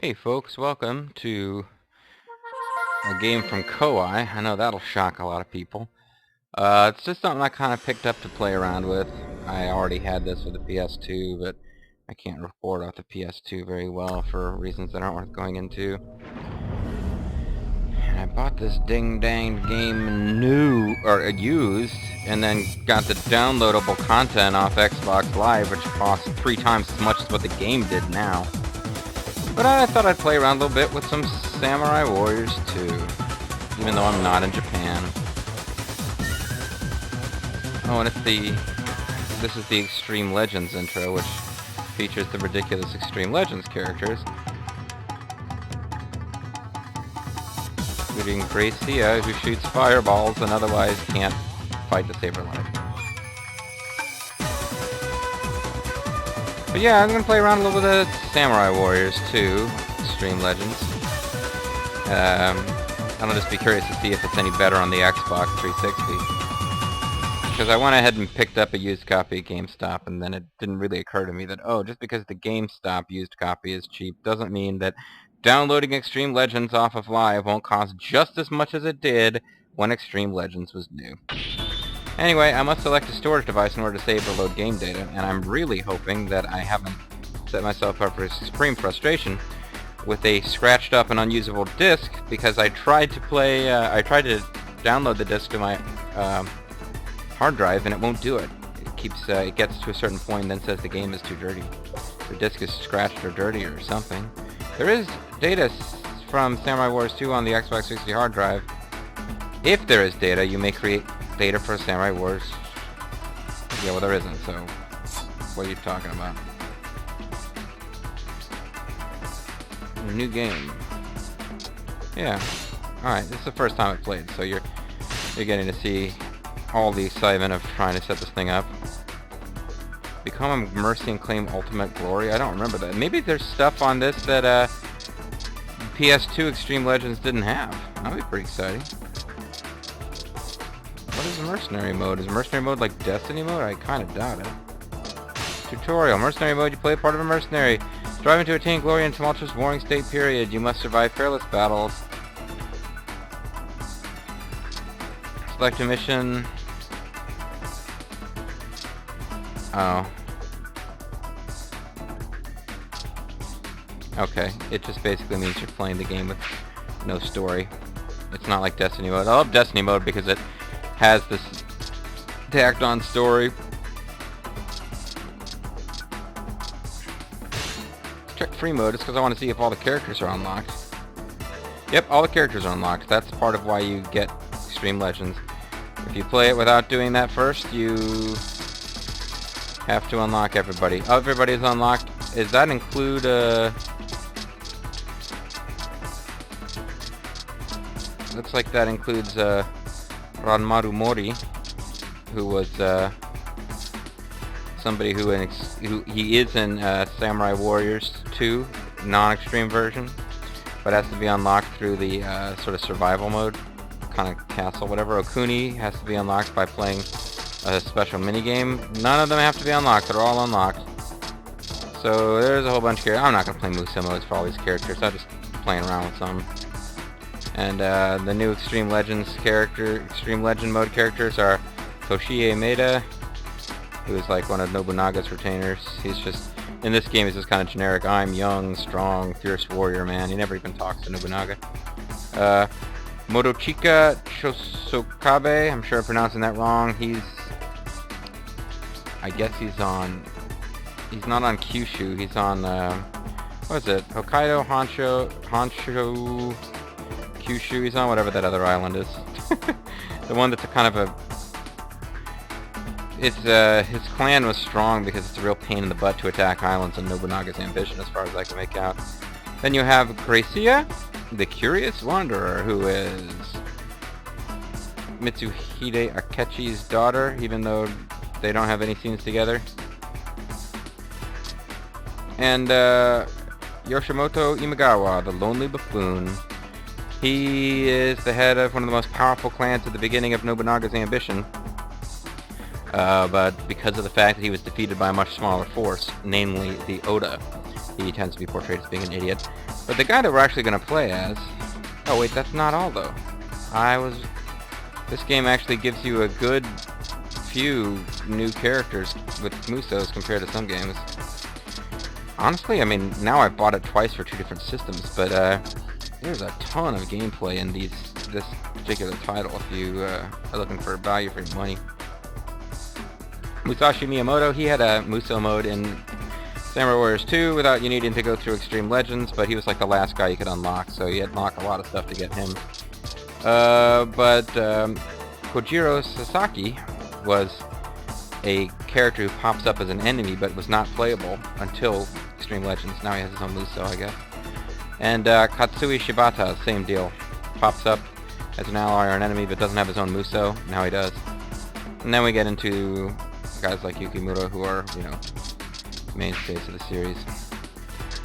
Hey folks, welcome to a game from Koei. I know that'll shock a lot of people. It's just something I kind of picked up to play around with. I already had this with the PS2, but I can't record off the PS2 very well for reasons that aren't worth going into. And I bought this ding-dang game new, or used, and then got the downloadable content off Xbox Live, which costs 3 times as much as what the game did now. But I thought I'd play around a little bit with some Samurai Warriors 2, even though I'm not in Japan. Oh, and this is the Extreme Legends intro, which features the ridiculous Extreme Legends characters, including Gracia, who shoots fireballs and otherwise can't fight to save her life. But yeah, I'm going to play around a little bit with Samurai Warriors 2, Extreme Legends. I'll just be curious to see if it's any better on the Xbox 360. Because I went ahead and picked up a used copy at GameStop, and then it didn't really occur to me that, oh, just because the GameStop used copy is cheap doesn't mean that downloading Extreme Legends off of Live won't cost just as much as it did when Extreme Legends was new. Anyway, I must select a storage device in order to save or load game data, and I'm really hoping that I haven't set myself up for supreme frustration with a scratched up and unusable disc, because I tried to download the disc to my hard drive and it won't do it. It gets to a certain point and then says the game is too dirty. The disc is scratched or dirty or something. There is data from Samurai Wars 2 on the Xbox 360 hard drive. If there is data, you may create data for Samurai Wars. Yeah, well there isn't, so what are you talking about? A new game. Yeah. Alright, this is the first time I played, so you're getting to see all the excitement of trying to set this thing up. Become a mercy and claim ultimate glory. I don't remember that. Maybe there's stuff on this that PS2 Extreme Legends didn't have. That'd be pretty exciting. What is mercenary mode? Is mercenary mode like Destiny mode? I kind of doubt it. Tutorial. Mercenary mode. You play part of a mercenary. Striving to attain glory in tumultuous warring state period. You must survive perilous battles. Select a mission. Oh. Okay. It just basically means you're playing the game with no story. It's not like Destiny mode. I love Destiny mode because it has this tacked on story. Check free mode just because I want to see if all the characters are unlocked. Yep, all the characters are unlocked. That's part of why you get Extreme Legends. If you play it without doing that first, you have to unlock everybody. Oh, everybody is unlocked. Does that include looks like that includes Ranmaru Mori, who was somebody who he is in Samurai Warriors 2 non-extreme version, but has to be unlocked through the sort of survival mode, kind of castle, whatever. Okuni has to be unlocked by playing a special minigame. None of them have to be unlocked. They're all unlocked. So there's a whole bunch of characters. I'm not going to play Musou modes for all these characters. I'm just playing around with some. And the new Extreme Legend mode characters are Toshie Maeda, who is like one of Nobunaga's retainers. He's just, in this game, he's just kind of generic. I'm young, strong, fierce warrior man. He never even talks to Nobunaga. Motochika Chosokabe, I'm sure I'm pronouncing that wrong. I guess he's not on Kyushu, he's on, what is it? Hokkaido, Honshu, Kyushu, he's on whatever that other island is. The one that's a kind of a... his clan was strong because it's a real pain in the butt to attack islands and Nobunaga's ambition, as far as I can make out. Then you have Gracia, the Curious Wanderer, who is Mitsuhide Akechi's daughter, even though they don't have any scenes together. And Yoshimoto Imagawa, the Lonely Buffoon. He is the head of one of the most powerful clans at the beginning of Nobunaga's ambition. But because of the fact that he was defeated by a much smaller force, namely the Oda, he tends to be portrayed as being an idiot. But the guy that we're actually going to play as... Oh wait, that's not all though. This game actually gives you a good few new characters with Musos compared to some games. Honestly, I mean, now I've bought it twice for 2 different systems, but there's a ton of gameplay in this particular title if you are looking for value for your money. Musashi Miyamoto, he had a Muso mode in Samurai Warriors 2 without you needing to go through Extreme Legends, but he was like the last guy you could unlock, so you unlock a lot of stuff to get him. But Kojiro Sasaki was a character who pops up as an enemy but was not playable until Extreme Legends. Now he has his own Muso, I guess. And Katsui Shibata, same deal. Pops up as an ally or an enemy but doesn't have his own Muso. Now he does. And then we get into guys like Yukimura who are, you know, mainstays of the series.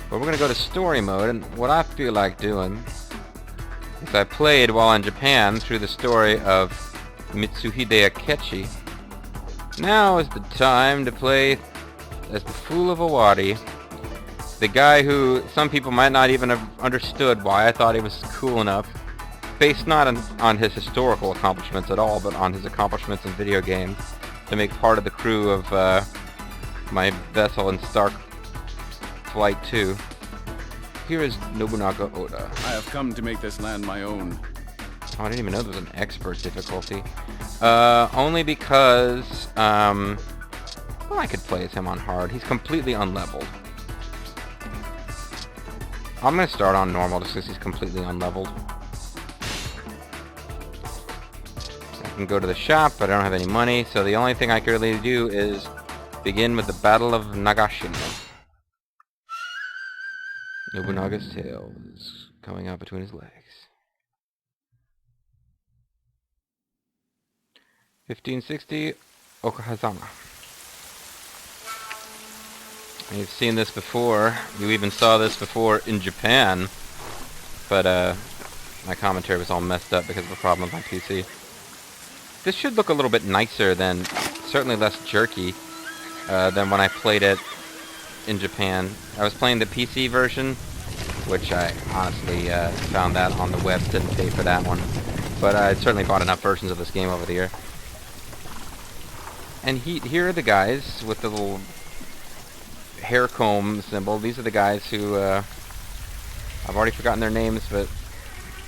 But we're going to go to story mode, and what I feel like doing is I played while in Japan through the story of Mitsuhide Akechi. Now is the time to play as the Fool of Owari, the guy who some people might not even have understood why I thought he was cool enough, based not on his historical accomplishments at all, but on his accomplishments in video games, to make part of the crew of my vessel in Stark Flight 2. Here is Nobunaga Oda. I have come to make this land my own. Oh, I didn't even know there was an expert difficulty. Only because, well, I could play as him on hard. He's completely unleveled. I'm going to start on normal just because he's completely unleveled. I can go to the shop, but I don't have any money, so the only thing I can really do is begin with the Battle of Nagashino. Nobunaga's tail is coming out between his legs. 1560, Okahazama. You've seen this before. You even saw this before in Japan. But my commentary was all messed up because of a problem with my PC. This should look a little bit nicer than, certainly less jerky, than when I played it in Japan. I was playing the PC version, which I honestly found that on the web, didn't pay for that one. But I certainly bought enough versions of this game over the year. And here are the guys with the little hair comb symbol. These are the guys who, I've already forgotten their names, but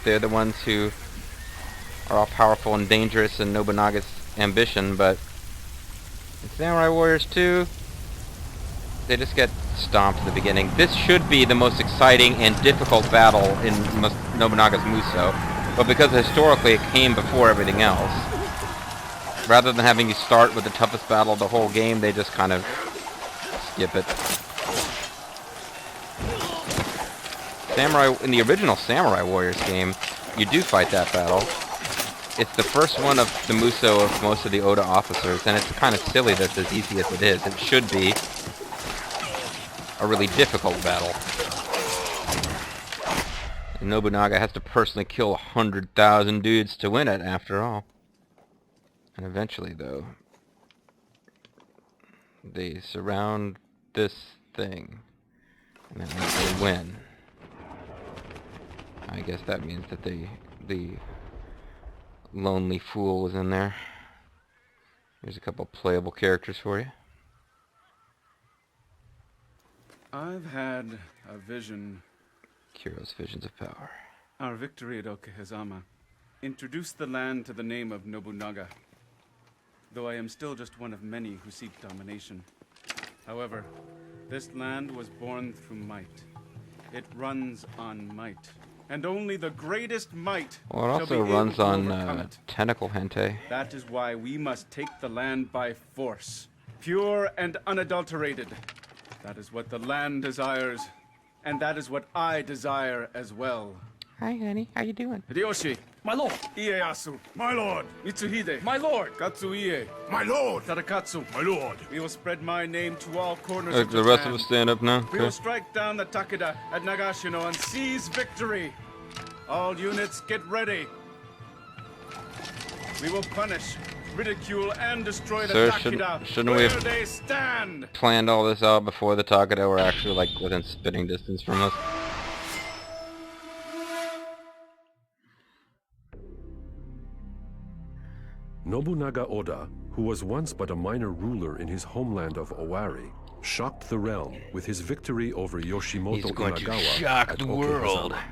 they're the ones who are all powerful and dangerous in Nobunaga's ambition, but in Samurai Warriors 2, they just get stomped at the beginning. This should be the most exciting and difficult battle in Nobunaga's Muso, but because historically it came before everything else, rather than having you start with the toughest battle of the whole game, they just kind of skip it. In the original Samurai Warriors game, you do fight that battle. It's the first one of the Muso of most of the Oda officers, and it's kind of silly that it's as easy as it is. It should be a really difficult battle. And Nobunaga has to personally kill 100,000 dudes to win it, after all. And eventually, though, they surround this thing, and then they win. I guess that means that the lonely fool is in there. There's a couple playable characters for you. I've had a vision. Kiro's visions of power. Our victory at Okahazama introduced the land to the name of Nobunaga, though I am still just one of many who seek domination. However, this land was born through might. It runs on might. And only the greatest might well, it also runs on tentacle hentai. That is why we must take the land by force, pure and unadulterated. That is what the land desires, and that is what I desire as well. Hi, honey. How you doing? Hideyoshi, My lord! Ieyasu, My lord! Mitsuhide, My lord! Katsuie, My lord! Tadakatsu. My lord! We will spread my name to all corners of The Japan. rest of us stand up now? We will Okay. strike down the Takeda at Nagashino and seize victory. All units, get ready. We will punish ridicule, and destroy the Sir, Takeda shouldn't we where have they stand. planned all this out before the Takeda were actually like within spitting distance from us? Nobunaga Oda, who was once but a minor ruler in his homeland of Owari, shocked the realm with his victory over Yoshimoto He's going to Imagawa shock at the world. Okehazama.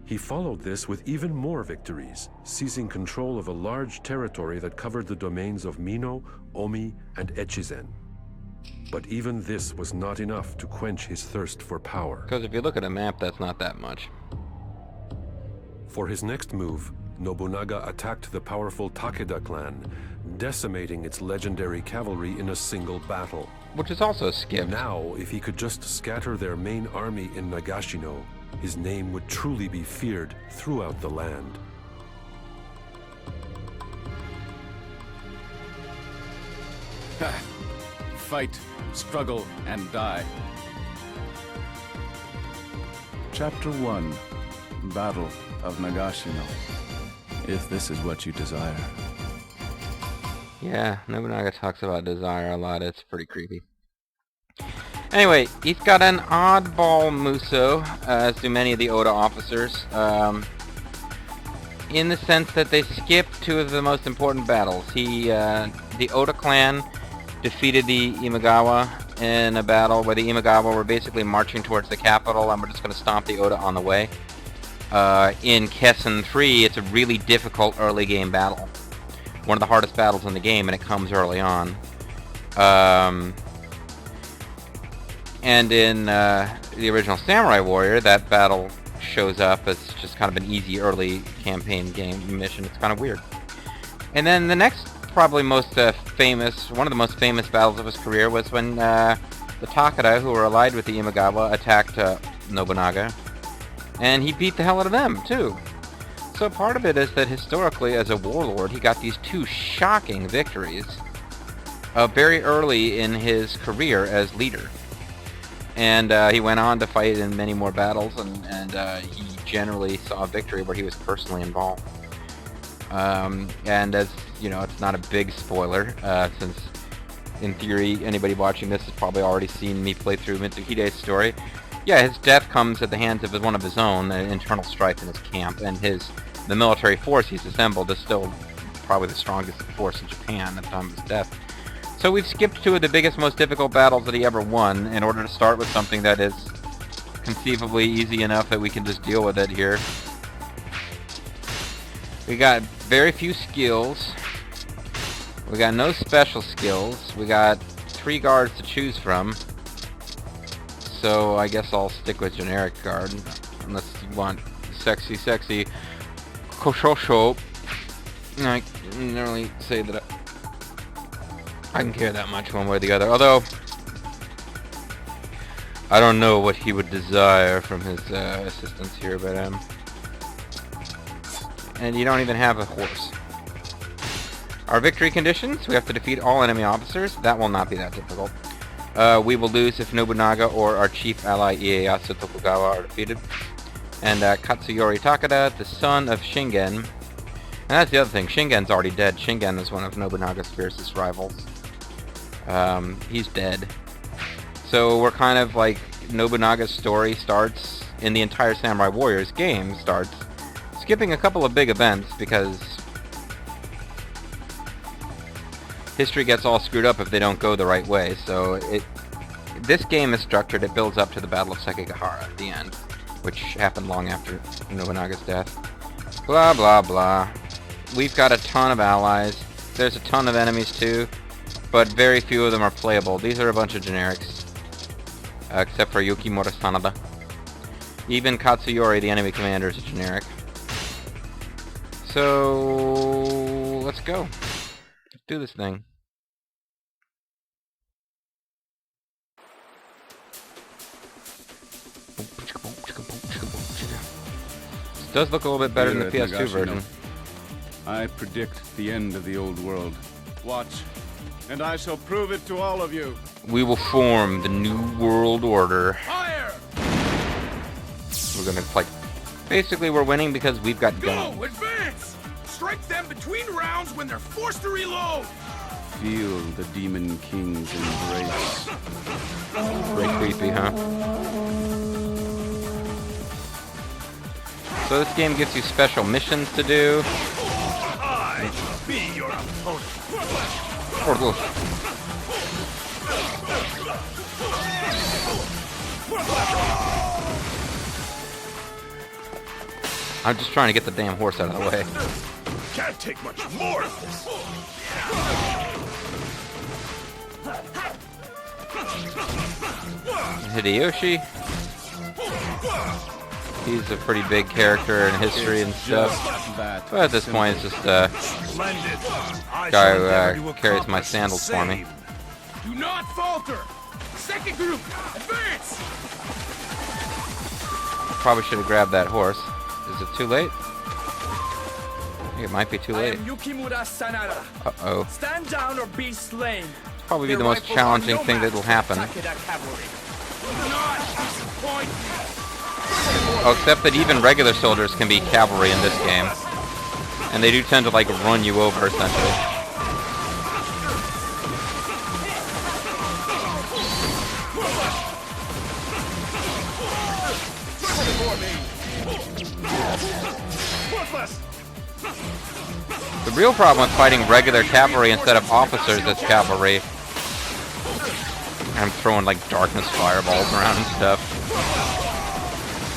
He followed this with even more victories, seizing control of a large territory that covered the domains of Mino, Omi, and Echizen. But even this was not enough to quench his thirst for power. Because if you look at a map, that's not that much. For his next move, Nobunaga attacked the powerful Takeda clan, decimating its legendary cavalry in a single battle. Which is also skipped. Now, if he could just scatter their main army in Nagashino, his name would truly be feared throughout the land. Fight, struggle, and die. Chapter 1. Battle of Nagashino. If this is what you desire. Yeah, Nobunaga talks about desire a lot. It's pretty creepy. Anyway, he's got an oddball Muso, as do many of the Oda officers, in the sense that they skipped two of the most important battles. The Oda clan defeated the Imagawa in a battle where the Imagawa were basically marching towards the capital, and we're just going to stomp the Oda on the way. In Kessen 3, it's a really difficult early game battle. One of the hardest battles in the game, and it comes early on. And in the original Samurai Warrior, that battle shows up as just kind of an easy early campaign game mission. It's kind of weird. And then the next, probably most famous, one of the most famous battles of his career was when the Takeda, who were allied with the Imagawa, attacked Nobunaga. And he beat the hell out of them, too. So part of it is that historically, as a warlord, he got these two shocking victories very early in his career as leader. And he went on to fight in many more battles, and he generally saw a victory where he was personally involved. And as you know, it's not a big spoiler, since in theory anybody watching this has probably already seen me play through Mitsuhide's story. Yeah, his death comes at the hands of one of his own, an internal strife in his camp, and the military force he's assembled is still probably the strongest force in Japan at the time of his death. So we've skipped two of the biggest, most difficult battles that he ever won in order to start with something that is conceivably easy enough that we can just deal with it here. We got very few skills. We got no special skills. We got 3 guards to choose from. So I guess I'll stick with generic guard, unless you want sexy Koshosho. I can't really say that I can care that much one way or the other. Although, I don't know what he would desire from his assistants here, but and you don't even have a horse. Our victory conditions: we have to defeat all enemy officers. That will not be that difficult. We will lose if Nobunaga or our chief ally Ieyasu Tokugawa are defeated. And Katsuyori Takeda, the son of Shingen. And that's the other thing, Shingen's already dead. Shingen is one of Nobunaga's fiercest rivals. He's dead. So we're kind of like, Nobunaga's story starts, in the entire Samurai Warriors game, starts skipping a couple of big events because history gets all screwed up if they don't go the right way. So this game is structured, it builds up to the Battle of Sekigahara at the end, which happened long after Nobunaga's death. Blah, blah, blah. We've got a ton of allies. There's a ton of enemies too, but very few of them are playable. These are a bunch of generics, except for Yukimura Sanada. Even Katsuyori, the enemy commander, is a generic. So let's go. Let's do this thing. This does look a little bit better than the PS2 version. I predict the end of the old world. Watch, and I shall prove it to all of you. We will form the new world order. Fire! We're gonna like Basically, we're winning because we've got guns. Go! Advance! Strike them between rounds when they're forced to reload! Feel the Demon King's embrace. Pretty creepy, huh? So this game gives you special missions to do. I shall be your opponent. I'm just trying to get the damn horse out of the way. Can't take much more of this. Hideyoshi. He's a pretty big character in history and stuff. But at this point, it's just a guy who carries my sandals for me. Do not falter! Second group, advance! Probably should have grabbed that horse. Is it too late? I think it might be too late. Uh-oh. Stand down or be slain. Probably be the most challenging thing that will happen. Oh, except that even regular soldiers can be cavalry in this game. And they do tend to, like, run you over, essentially. The real problem with fighting regular cavalry instead of officers as cavalry, I'm throwing like darkness fireballs around and stuff.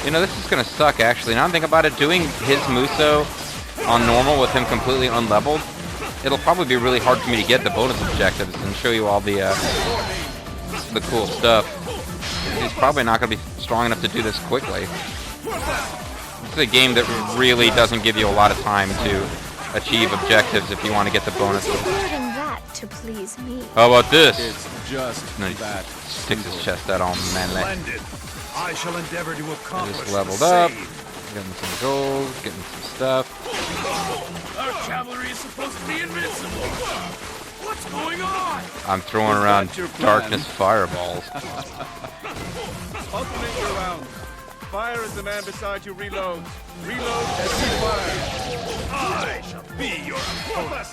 You know, this is gonna suck actually. Now I'm thinking about it, doing his Muso on normal with him completely unleveled, it'll probably be really hard for me to get the bonus objectives and show you all the cool stuff. He's probably not gonna be strong enough to do this quickly. It's a game that really doesn't give you a lot of time to achieve objectives if you want to get the bonuses. More than that to please me. How about this? It's just No, he that sticks his chest out all manly. Splendid. I shall endeavor to accomplish Just the leveled up, same. getting some gold, getting some stuff. Our cavalry is supposed to be invincible. What's going on? I'm throwing around that your plan? darkness fireballs. Alternate your rounds. Fire as the man beside you reloads. Reload as you fire. I shall be your opponent.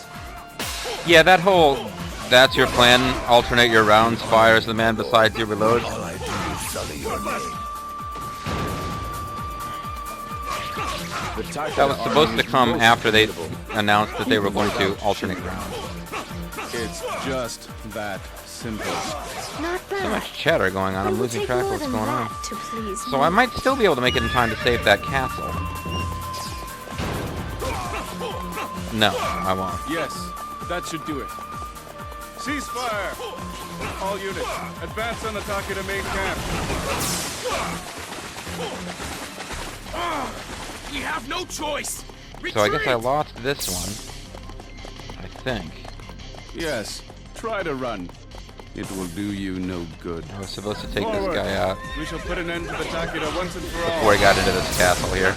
Yeah, that whole that's your plan, alternate your rounds, fires the man beside you reloads. All I do is sully your name. That was supposed to come after they announced that they were going to alternate rounds. It's just that simple. Not bad. So much chatter going on, It I'm will losing take track of more what's than going on. that to please So me. I might still be able to make it in time to save that castle. No, I won't. Yes, that should do it. Ceasefire! All units, advance on attack at a main camp. We have no choice. So I guess I Retreat! lost this one. I think. Yes, try to run. It will do you no good. I was supposed to take this Forward. guy out We shall put an end to the Takeda once and for all. before I got into this castle here.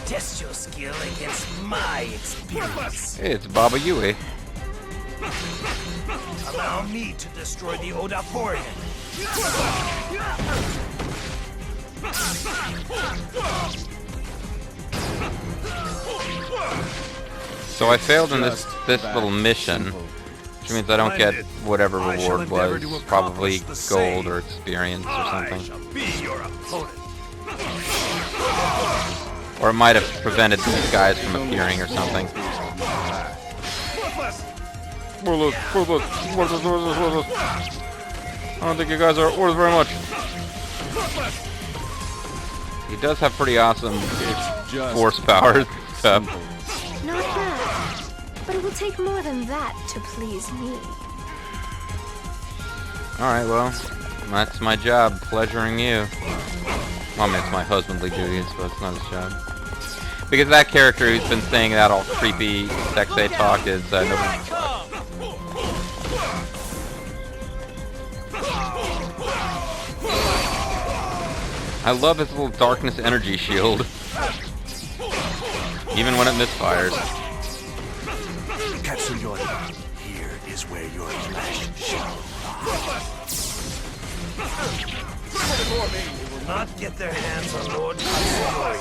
Test your skill against my experience. Hey, it's Baba Yui. Allow me to destroy the Oda forehead. So I failed in this Just little that mission, simple. which means I don't get whatever I shall reward endeavor was. to Probably accomplish the gold same. or experience or I something. shall be your opponent. Or it might have prevented these guys from appearing or something. I don't think you guys are worth very much. He does have pretty awesome It's just force power stuff. simple. Not bad. But it will take more than that to please me. Alright, well, that's my job, pleasuring you. Well, I mean, it's my husbandly duty, but it's not his job. Because that character who's been saying that all creepy sexay talk is I love his little darkness energy shield. Even when it misfires. Katsuyori, here is where your flesh shall lie. not get their hands on Lord Katsuyori.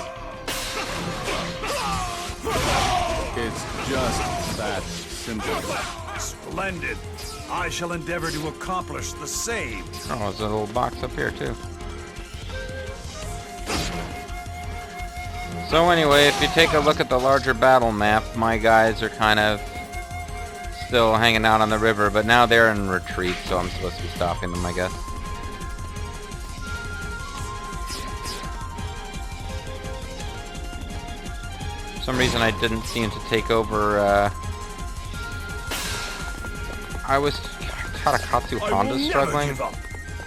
It's just that simple. Splendid. I shall endeavor to accomplish the same. Oh, there's a little box up here too. So anyway, if you take a look at the larger battle map, my guys are kind of still hanging out on the river, but now they're in retreat, so I'm supposed to be stopping them, I guess. For some reason I didn't seem to take over, I was... Tadakatsu Honda's struggling. Never give up.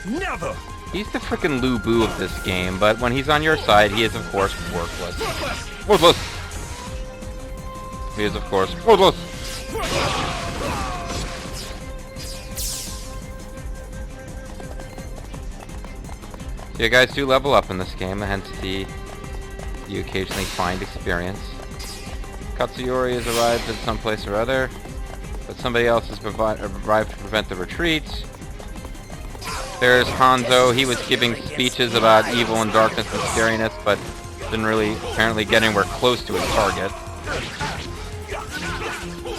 Never! He's the frickin' Lu Bu of this game, but when he's on your side, he is of course worthless. Worthless! He is of course worthless! So you guys do level up in this game, hence you occasionally find experience. Katsuyori has arrived at some place or other, but somebody else has arrived to prevent the retreat. There's Hanzo. He was giving speeches about evil and darkness and scariness, but didn't really apparently get anywhere close to his target.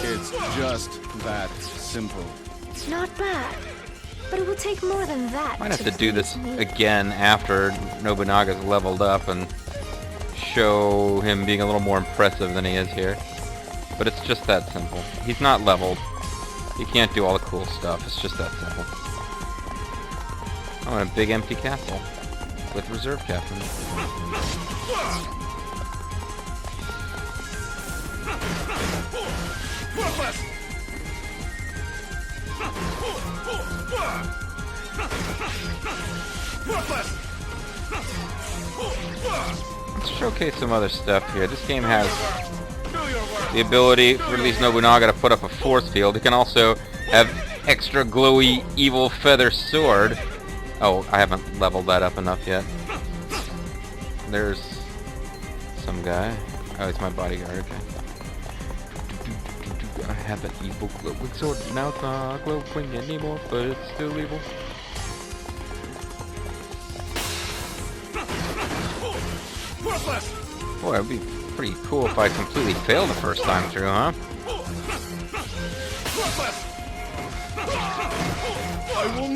It's just that simple. Not bad. But it will take more than that. Might have to do this again after Nobunaga's leveled up and show him being a little more impressive than he is here. But it's just that simple. He's not leveled. He can't do all the cool stuff. It's just that simple. Oh, and a big empty castle with reserve captains. Let's showcase some other stuff here. This game has the ability for at least Nobunaga to put up a force field. He can also have extra glowy evil feather sword. Oh, I haven't leveled that up enough yet. There's some guy. Oh, he's my bodyguard, okay. I have an evil glowing sword. Now it's not glowing anymore, but it's still evil. Boy, it'd be pretty cool if I completely failed the first time through, huh?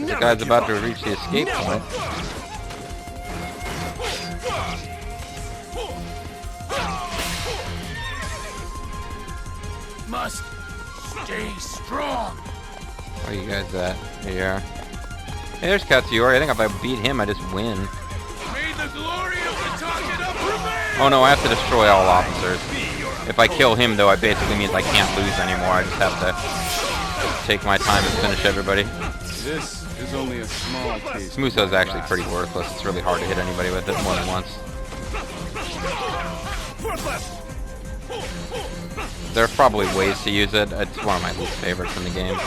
The guy's about to reach the escape point. Must stay strong. Where you guys at? Here you are. Hey, there's Katsuyori. I think if I beat him, I just win. May the glory of the Takeda prevail! Oh no, I have to destroy all officers. If I kill him, though, it basically means I can't lose anymore. I just have to take my time and finish everybody. This is only a small taste. Muso's actually pretty worthless. It's really hard to hit anybody with it more than once. There are probably ways to use it. It's one of my least favorites in the game.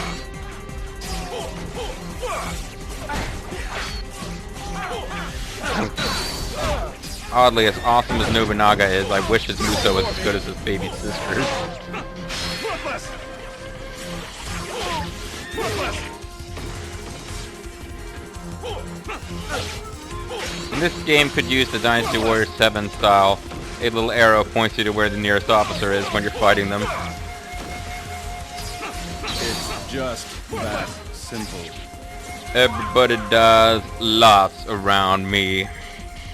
Oddly, as awesome as Nobunaga is, I wish his Muso was as good as his baby sisters. And this game could use the Dynasty Warrior 7 style. A little arrow points you to where the nearest officer is when you're fighting them. It's just that simple. Everybody dies lots around me.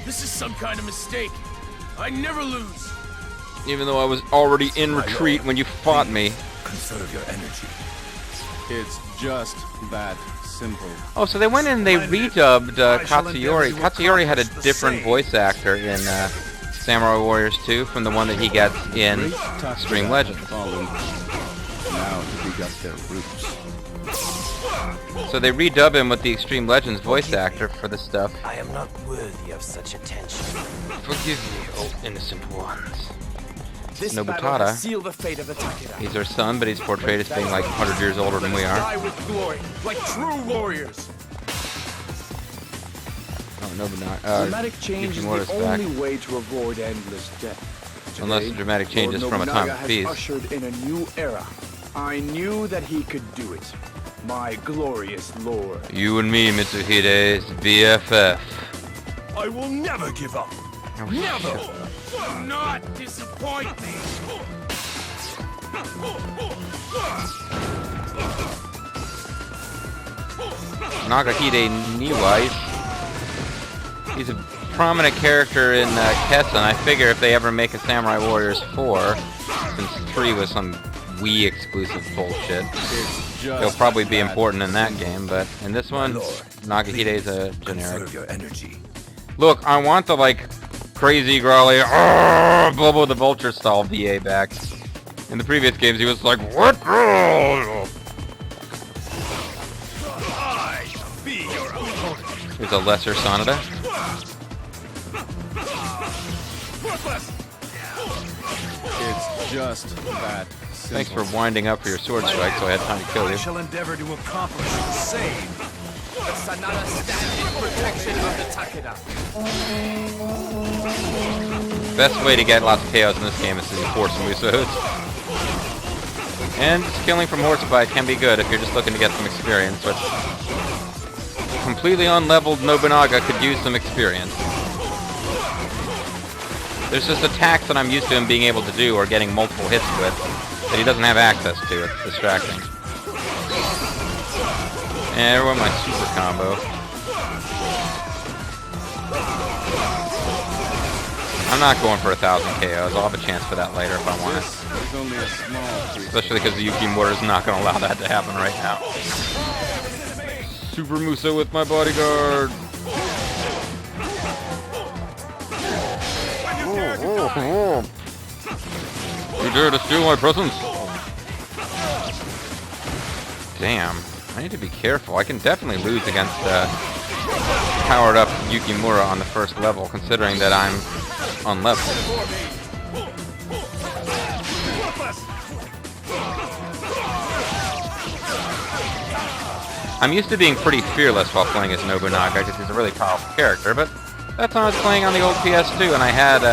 This is some kind of mistake. I never lose. Even though I was already in retreat when you fought me. Conserve your energy. It's just that simple. Oh, so they went in and they redubbed Katsuyori. Katsuyori had a different voice actor in Samurai Warriors 2 from the one that he gets in Xtreme Legends. Now to dig up their roots. So they redub him with the Xtreme Legends voice actor for the stuff. I am not worthy of such attention. Forgive me, oh innocent ones. This Nobutada. battle will seal the fate of the Takeda. He's our son, but he's portrayed as being like 100 years older than we are. Die with glory, like true warriors. Oh, Nobunaga. Dramatic change is the only way to avoid endless death. Today, Unless the dramatic change is Lord from a time Nobunaga of peace. has ushered in a new era. I knew that he could do it. My glorious lord. You and me, Mitsuhide's BFF. I will never give up. Never! Do not disappoint me! Nagahide Niwai. He's a prominent character in Kessa, and I figure if they ever make a Samurai Warriors 4, since 3 was some Wii exclusive bullshit, he'll probably be important in that game, but in this one, Nagahide's a generic. Your energy. Look, I want the, like, crazy growly, Bobo the Vulture style VA back. In the previous games, he was like, what? Here's a lesser Sonata. It's just that simple. Thanks for winding up for your sword strike, so I had time to kill I you. shall endeavor to accomplish the same. Sonata stands in protection of the Takeda. Best way to get lots of KOs in this game is to force Musos. And just killing from horseback can be good if you're just looking to get some experience, which completely unleveled Nobunaga could use some experience. There's just attacks that I'm used to him being able to do or getting multiple hits with that he doesn't have access to. It's distracting. And where my super combo. I'm not going for 1,000 KOs. I'll have a chance for that later if I want it. This is only a small piece. Especially because the Yukimura is not going to allow that to happen right now. Super Muso with my bodyguard. You dare to steal my presents? Damn. I need to be careful. I can definitely lose against powered up Yukimura on the first level, considering that I'm unleveled. I'm used to being pretty fearless while playing as Nobunaga because he's a really powerful character, but that's when I was playing on the old PS2 and I had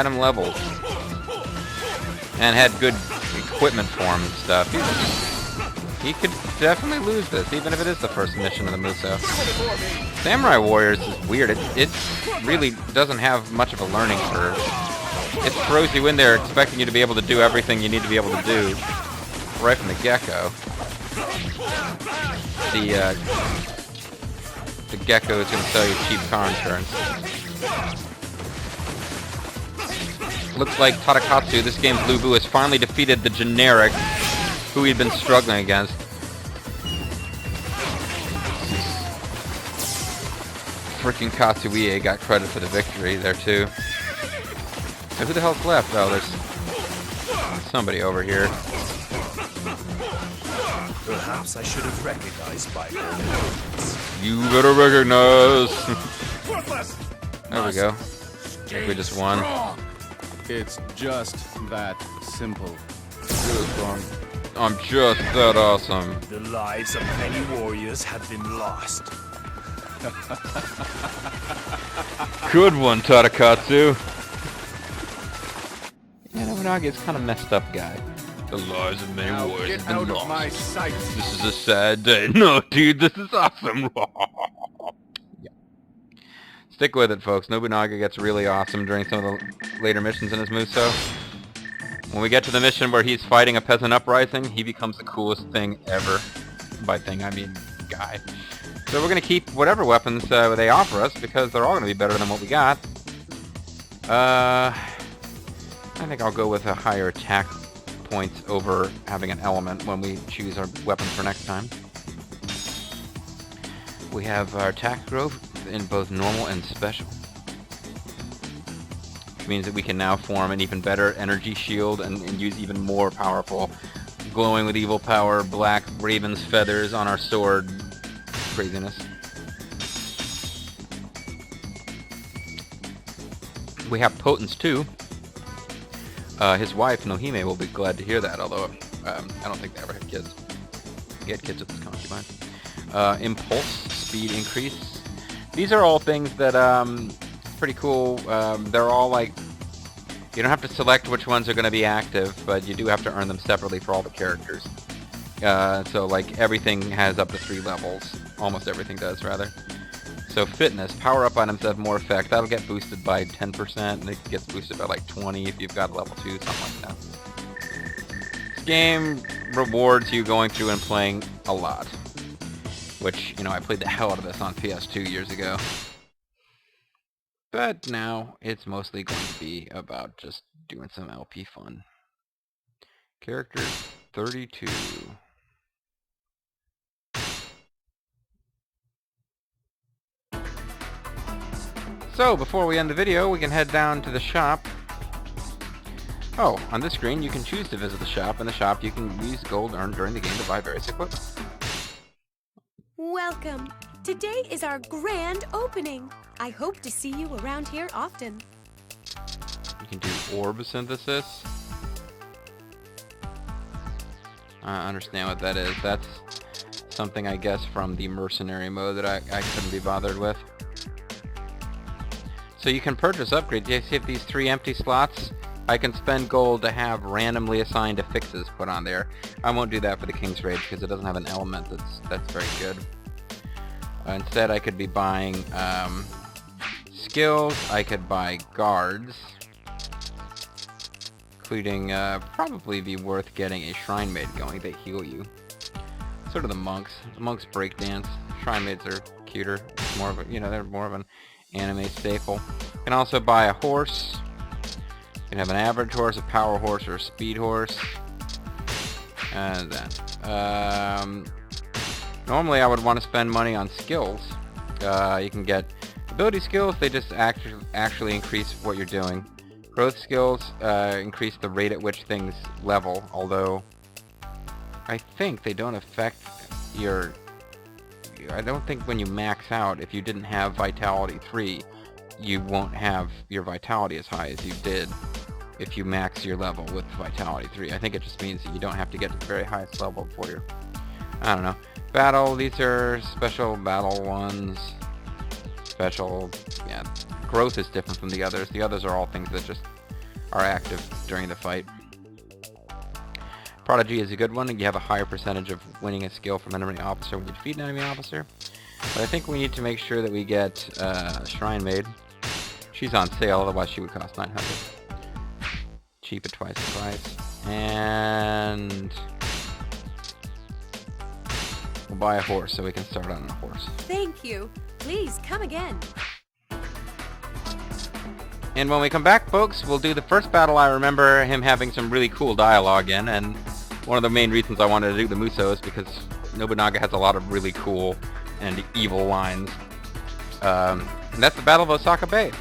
him leveled. And had good equipment for him and stuff. He could definitely lose this, even if it is the first mission of the Muso. Samurai Warriors is weird. It really doesn't have much of a learning curve. It throws you in there expecting you to be able to do everything you need to be able to do right from the get-go. The gecko is going to sell you cheap car insurance. Looks like Tadakatsu, this game's Lubu, has finally defeated the generic who he'd been struggling against. Freaking Katsuie got credit for the victory there too. So who the hell's left? Oh, there's somebody over here. Perhaps I should have recognized by now. You better recognize. There we go. I think we just won. It's just that simple. I'm just that awesome. The lives of many warriors have been lost. Good one, Tadakatsu. Yeah, Nobunaga is kind of messed up guy. The lives of many warriors have been lost. My sight. This is a sad day. No, dude, this is awesome. Yeah. Stick with it, folks. Nobunaga gets really awesome during some of the later missions in his Muso. When we get to the mission where he's fighting a peasant uprising, he becomes the coolest thing ever. By thing, I mean guy. So we're going to keep whatever weapons they offer us, because they're all going to be better than what we got. I think I'll go with a higher attack points over having an element when we choose our weapons for next time. We have our attack growth in both normal and special. Which means that we can now form an even better energy shield and use even more powerful glowing with evil power black raven's feathers on our sword craziness. We have potence too. His wife Nohime will be glad to hear that, although I don't think they ever had kids. Get kids with this concubine. Impulse, speed increase. These are all things that pretty cool. They're all like, you don't have to select which ones are going to be active, but you do have to earn them separately for all the characters. So like everything has up to 3 levels. Almost everything does, rather. So fitness, power-up items have more effect. That'll get boosted by 10%, and it gets boosted by like 20 if you've got level 2, something like that. This game rewards you going through and playing a lot. Which, you know, I played the hell out of this on PS2 years ago. But now, it's mostly going to be about just doing some LP fun. Character 32. So, before we end the video, we can head down to the shop. Oh, on this screen, you can choose to visit the shop. In the shop, you can use gold earned during the game to buy various equipment. Welcome. Today is our grand opening. I hope to see you around here often. You can do orb synthesis. I understand what that is. That's something, I guess, from the mercenary mode that I couldn't be bothered with. So you can purchase upgrades. You see if these 3 empty slots, I can spend gold to have randomly assigned affixes put on there. I won't do that for the King's Rage because it doesn't have an element that's very good. Instead, I could be buying skills. I could buy guards, including probably be worth getting a shrine maid going. They heal you. Sort of the monks. The monks break dance. Shrine maids are cuter. It's more of a, you know, they're more of an anime staple. You can also buy a horse. You can have an average horse, a power horse, or a speed horse. And that. Normally I would want to spend money on skills. You can get ability skills. They just actually increase what you're doing. Growth skills increase the rate at which things level, although I think they don't affect your... I don't think when you max out, if you didn't have Vitality 3, you won't have your Vitality as high as you did if you max your level with Vitality 3. I think it just means that you don't have to get to the very highest level before you're... I don't know. Battle, these are special battle ones. Special, yeah. Growth is different from the others. The others are all things that just are active during the fight. Prodigy is a good one, and you have a higher percentage of winning a skill from an enemy officer when you defeat an enemy officer. But I think we need to make sure that we get Shrine Maid. She's on sale, otherwise she would cost 900. Cheap at twice the price. And we'll buy a horse so we can start on a horse. Thank you. Please come again. And when we come back, folks, we'll do the first battle. I remember him having some really cool dialogue in, and one of the main reasons I wanted to do the Muso is because Nobunaga has a lot of really cool and evil lines. And that's the Battle of Osaka Bay.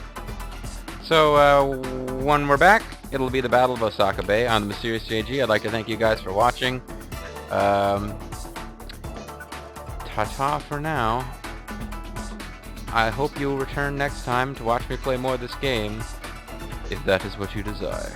So when we're back, it'll be the Battle of Osaka Bay on the Mysterious JG. I'd like to thank you guys for watching. Ta-ta for now. I hope you'll return next time to watch me play more of this game, if that is what you desire.